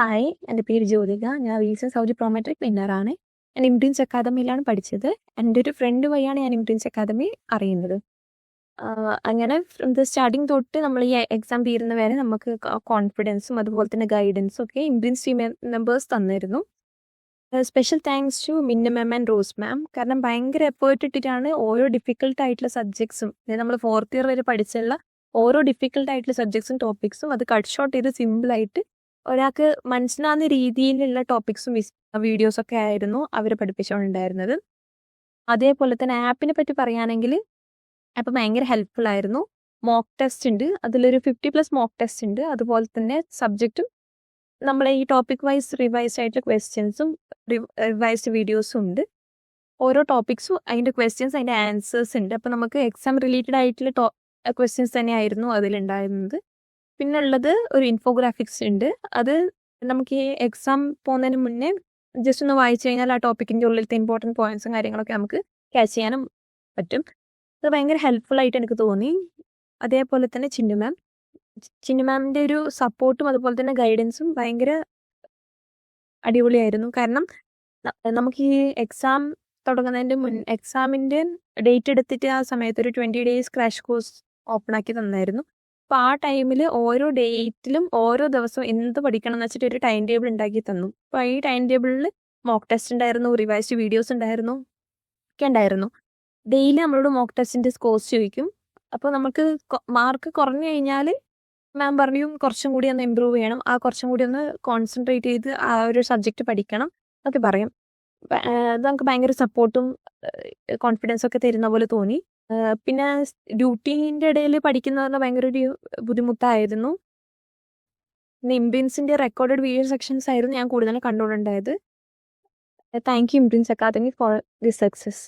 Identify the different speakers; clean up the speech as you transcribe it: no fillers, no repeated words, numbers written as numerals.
Speaker 1: Hi, എൻ്റെ പേര് ജ്യോതിക. ഞാൻ റീസെൻറ്റ് സൗദി പ്രോമെട്രിക് വിന്നറാണ്. ഞാൻ ഇംപ്രിൻസ് അക്കാദമിയിലാണ് പഠിച്ചത്. എൻ്റെ ഒരു ഫ്രണ്ട് വഴിയാണ് ഞാൻ ഇംപ്രിൻസ് അക്കാദമി അറിയുന്നത്. അങ്ങനെ ഫ്രം ദ സ്റ്റാർട്ടിങ് തൊട്ട് നമ്മൾ ഈ എക്സാം തീരുന്ന വരെ നമുക്ക് കോൺഫിഡൻസും അതുപോലെ തന്നെ ഗൈഡൻസും ഒക്കെ ഇംപ്രിൻസ് ടീം മെമ്പേഴ്സ് തന്നിരുന്നു. സ്പെഷ്യൽ താങ്ക്സ് ടു മിന്ന മാം ആൻഡ് റോസ് മാം. കാരണം ഭയങ്കര എഫേർട്ട് ഇട്ടിട്ടാണ് ഓരോ ഡിഫിക്കൽട്ട് ആയിട്ടുള്ള സബ്ജക്ട്സും, നമ്മൾ 4th ഇയർ വരെ പഠിച്ചുള്ള ഓരോ ഡിഫിക്കൽട്ട് ആയിട്ടുള്ള സബ്ജക്ട്സും ടോപ്പിക്സും അത് കട്ട് ഷോർട്ട് ചെയ്ത് സിമ്പിളായിട്ട് ഒരാൾക്ക് മനസ്സിലാവുന്ന രീതിയിലുള്ള ടോപ്പിക്സും വീഡിയോസൊക്കെ ആയിരുന്നു അവർ പഠിപ്പിച്ചുകൊണ്ടുണ്ടായിരുന്നത്. അതേപോലെ തന്നെ ആപ്പിനെ പറ്റി പറയുകയാണെങ്കിൽ ആപ്പ് ഭയങ്കര ഹെൽപ്ഫുൾ ആയിരുന്നു. മോക്ക് ടെസ്റ്റ് ഉണ്ട്, അതിലൊരു 50+ മോക്ക് ടെസ്റ്റ് ഉണ്ട്. അതുപോലെ തന്നെ സബ്ജക്റ്റും നമ്മളെ ഈ ടോപ്പിക് വൈസ് റിവൈസ്ഡ് ആയിട്ടുള്ള ക്വസ്റ്റ്യൻസും റിവൈസ്ഡ് വീഡിയോസും ഉണ്ട്. ഓരോ ടോപ്പിക്സും അതിൻ്റെ ക്വസ്റ്റ്യൻസ് അതിൻ്റെ ആൻസേഴ്സ് ഉണ്ട്. അപ്പോൾ നമുക്ക് എക്സാം റിലേറ്റഡ് ആയിട്ടുള്ള ക്വസ്റ്റ്യൻസ് തന്നെയായിരുന്നു അതിലുണ്ടായിരുന്നത്. പിന്നെ ഉള്ളത് ഒരു ഇൻഫോഗ്രാഫിക്സ് ഉണ്ട്. അത് നമുക്ക് ഈ എക്സാം പോകുന്നതിന് മുന്നേ ജസ്റ്റ് ഒന്ന് വായിച്ചു കഴിഞ്ഞാൽ ആ ടോപ്പിക്കിൻ്റെ ഉള്ളിലത്തെ ഇമ്പോർട്ടൻറ്റ് പോയിന്റ്സും കാര്യങ്ങളൊക്കെ നമുക്ക് ക്യാച്ച് ചെയ്യാനും പറ്റും. അത് ഭയങ്കര ഹെൽപ്ഫുൾ ആയിട്ട് എനിക്ക് തോന്നി. അതേപോലെ തന്നെ ചിന്നു മാമിൻ്റെ ഒരു സപ്പോർട്ടും അതുപോലെ തന്നെ ഗൈഡൻസും ഭയങ്കര അടിപൊളിയായിരുന്നു. കാരണം നമുക്ക് ഈ എക്സാം തുടങ്ങുന്നതിൻ്റെ എക്സാമിൻ്റെ ഡേറ്റ് എടുത്തിട്ട് ആ സമയത്ത് ഒരു 20 days ക്രാഷ് കോഴ്സ് ഓപ്പൺ ആക്കി തന്നായിരുന്നു. അപ്പോൾ ആ ടൈമിൽ ഓരോ ഡേറ്റിലും ഓരോ ദിവസവും എന്ത് പഠിക്കണം എന്ന് വെച്ചിട്ട് ഒരു ടൈം ടേബിൾ ഉണ്ടാക്കി തന്നു. അപ്പോൾ ഈ ടൈം ടേബിളിൽ മോക്ക് ടെസ്റ്റ് ഉണ്ടായിരുന്നു, റിവൈസ്ഡ് വീഡിയോസ് ഉണ്ടായിരുന്നു, ഒക്കെ ഉണ്ടായിരുന്നു. ഡെയിലി നമ്മളോട് മോക്ക് ടെസ്റ്റിൻ്റെ സ്കോർസ് ചോദിക്കും. അപ്പോൾ നമുക്ക് മാർക്ക് കുറഞ്ഞു കഴിഞ്ഞാൽ മാം പറയും കുറച്ചും കൂടി ഒന്ന് ഇമ്പ്രൂവ് ചെയ്യണം, കുറച്ചും കൂടി ഒന്ന് കോൺസെൻട്രേറ്റ് ചെയ്ത് ആ ഒരു സബ്ജക്റ്റ് പഠിക്കണം എന്നൊക്കെ പറയും. അത് നമുക്ക് ഭയങ്കര സപ്പോർട്ടും കോൺഫിഡൻസും ഒക്കെ തരുന്ന പോലെ തോന്നി. പിന്നെ ഡ്യൂട്ടീൻ്റെ ഇടയിൽ പഠിക്കുന്നത് ഭയങ്കര ഒരു ബുദ്ധിമുട്ടായിരുന്നു. പിന്നെ ഇംപ്രിൻസിൻ്റെ റെക്കോർഡഡ് വീഡിയോ സെക്ഷൻസ് ആയിരുന്നു ഞാൻ കൂടുതലും കണ്ടുകൊണ്ടുണ്ടായത്. Thank you Imprince academy for this success.